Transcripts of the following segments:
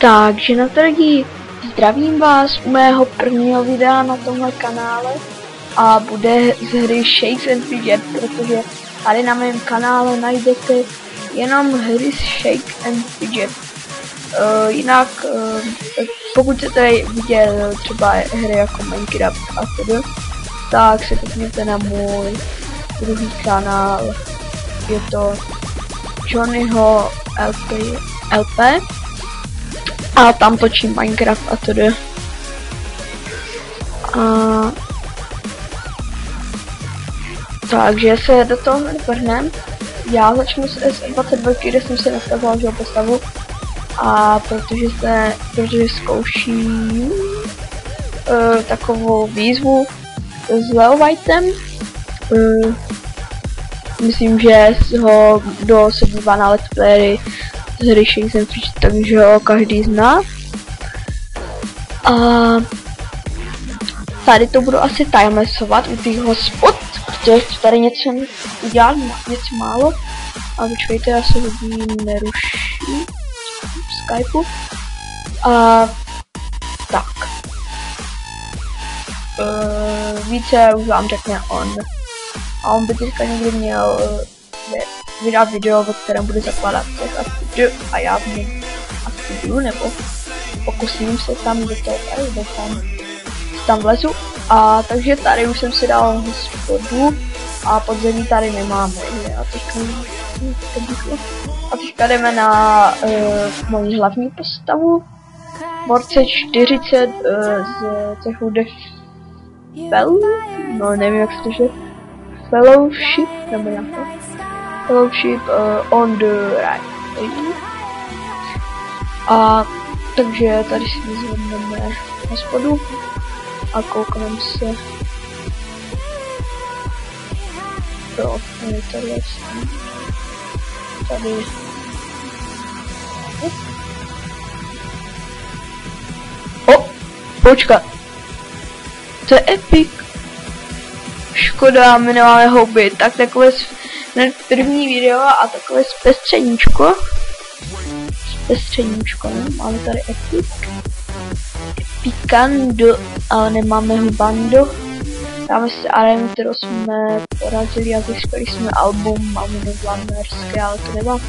Takže na lidi, zdravím vás u mého prvního videa na tomhle kanále a bude z hry Shakes and Fidget, protože tady na mém kanále najdete jenom hry z Shakes and Fidget. Jinak, pokud chcete vidět třeba hry jako Minecraft a tedy, tak se podívejte na můj druhý kanál, je to Johnnyho LP a tam točím Minecraft a tedy. Takže se do toho vrhneme. Já začnu s S22, kde jsem si dneska založil postavu. A protože zkouším takovou výzvu s Leo Whitem. Myslím, že ho, kdo se dívá na let's playery z hry Shakes and Fidget, takže ho každý zná. A tady to budu asi timelessovat u těch hospod, protože tady něco udělal, něco málo. A počkejte, já se hodím neruší Skypeu. A tak. Více už vám řekne on. A on by teďka někdy měl vydat video, ve kterém bude zakládat těch a já v něm asi budu, nebo pokusím se tam do toho, tam vlezu. A takže tady už jsem si dal hospodu a podzemí tady nemáme. A teďka jdeme na moji hlavní postavu. Borce 40 z cechu no nevím jak se to je. Fellowship, nebo nějaké. Fellowship on the right. A takže tady si vyzvedneme hospodu a koukneme se. Jo, tady je tady. O, počkat. To je epic. Škoda, my nemáme houby. Tak takové první video a takové zpestřeníčko. No? Máme tady epic. Epicando, ale nemáme hubando. Dáme si arenu, kterou jsme porazili a získali jsme album, máme nevládnerské, ale to nemá.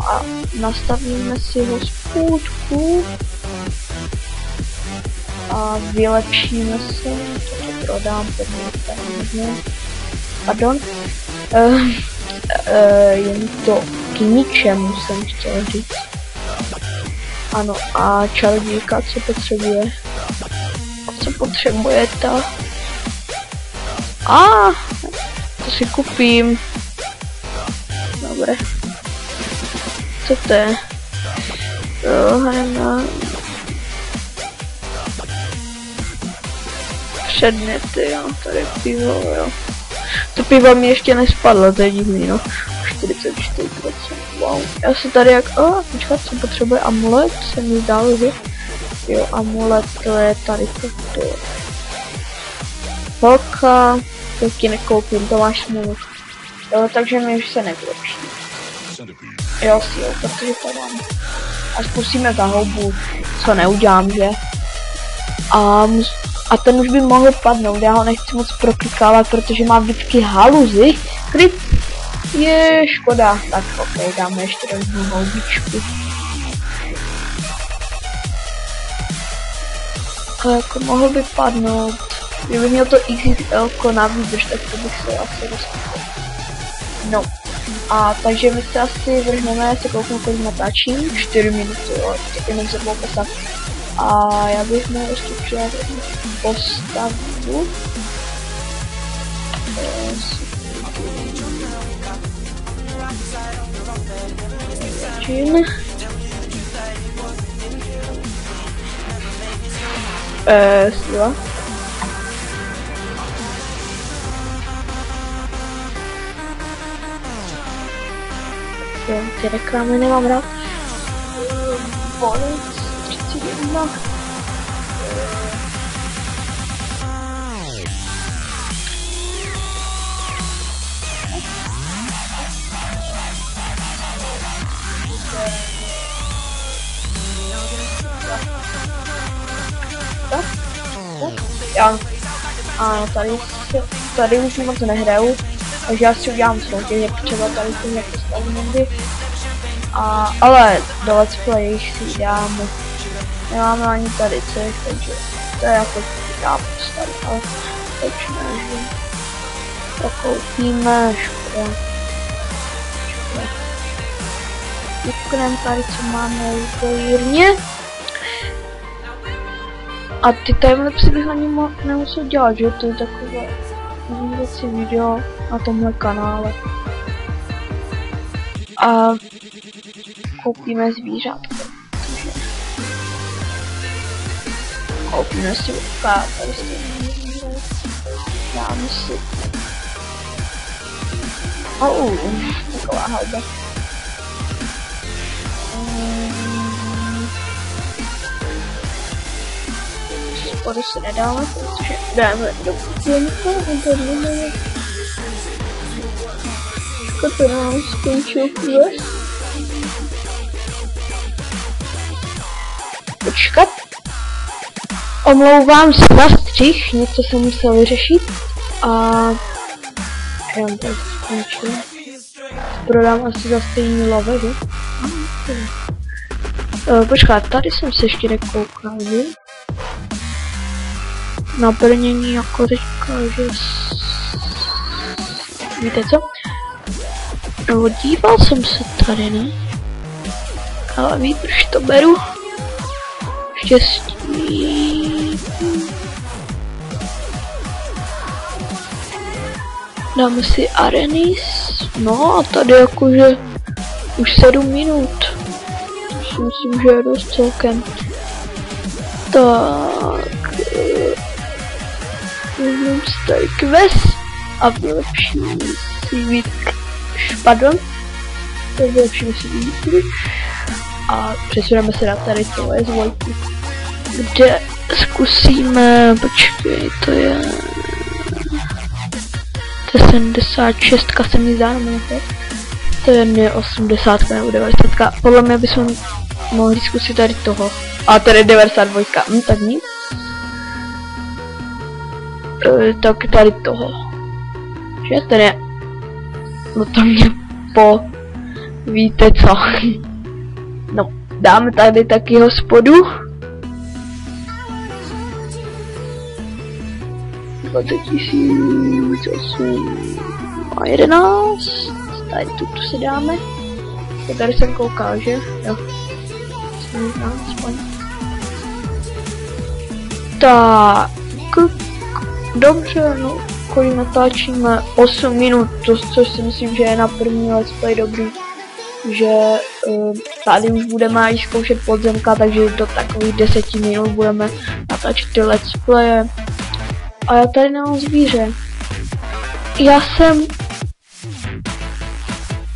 A nastavíme si hospodku. A vylepšíme se, to prodám, pardon, jen to k ničemu jsem chtěl říct. Ano, a čarodějka, co potřebuje? Co potřebuje ta? To si kupím. Dobré. Co to je? Předměty, jo, tady pivo, jo. To pivo mi ještě nespadlo, to je divný, no. 44%, wow. Já se tady jak, počkat, co potřebuje amulet, se mi zdálo, že? Jo, amulet, to je tady toto. Holka, to ti nekoupím, to máš smůlu. Jo, takže mi už se nevylepší. Jo, protože to mám. A zkusíme za houbu, co neudělám, že? A ten už by mohl padnout, já ho nechci moc proklikávat, protože má vždycky haluzy. Kryt je škoda. Tak ok, dáme ještě jednu houbičku. Jako mohl by padnout. Kdyby měl to XXL na výdrž, tak to bych se asi rozkousil. No. A takže my se asi vrhneme, se kouknu, kolik natáčím. 4 minuty, jo, tak jenom se dvou postav. A já bych měl ještě přidat postavu. Sila. Jo, ty reklamy nemám rád. Bonus 31. Tak. Já. A tady už moc nehraju, takže já si udělám soutěž, jak třeba tady tohle postavím někdy. Ale do let's play si dáme. Nemáme ani tady cech, takže to je jako dá postavit, ale proč ne, že to koupíme, škoda. Vypkneme tady, co máme jirně. A ty timelapsy bych ani nemusel dělat, že to je takové věci video na tomhle kanále. A koupíme zvířátko. Koupíme si tady dáme si taková halda. Spodu si nedáme, protože dáme do pěnka a tady to nám skončil quest. Počkat. Omlouvám se za střih, něco jsem musel vyřešit a já to skončil. Prodám asi za stejný love, že? Počkat, tady jsem se ještě nekoukal, že? Naplnění jako teďka, že... Víte co? No, díval jsem se tady, ne? Ale výdrž to beru. Štěstí. Dáme si Arenis. No a tady jakože už 7 minut. To si myslím, že je dost celkem. Tak. Vezmeme si tady quest a vylepšíme si vylepšíme si výtky a přesuneme se na tady tohle zvojku, kde zkusíme, počkej, to je 76 se mi zdá, to je 80 nebo 90, podle mě bychom mohli zkusit tady toho, a tady 92, tak nic. Tak tady toho, že ten je, no to mě víte co, no dáme tady taky hospodu, 20,811, tady tuto si dáme, tady jsem koukal, že, jo, tak, dobře, no, kolik natáčíme, 8 minut, což si myslím, že je na první let's play dobrý, že tady už budeme i zkoušet podzemka, takže do takových 10 minut budeme natáčet ty let's playe. A já tady nemám zvíře. Já jsem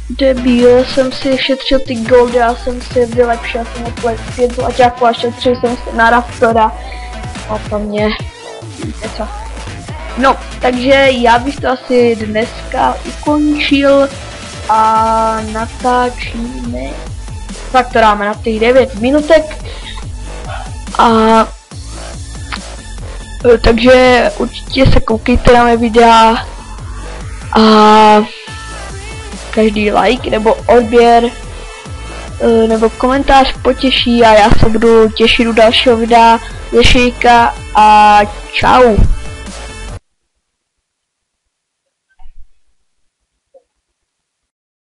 debil, jsem si šetřil ty goldy, já jsem si vylepšil, jsem na 5 zlaťáků a šetřil jsem se na Raptora. A to mě, víte co. No, takže já bych to asi dneska ukončil a natáčíme, tak to dáme na těch 9 minutek a takže určitě se koukejte na mé videa a každý like nebo odběr nebo komentář potěší a já se budu těšit u dalšího videa ze Šejka a čau.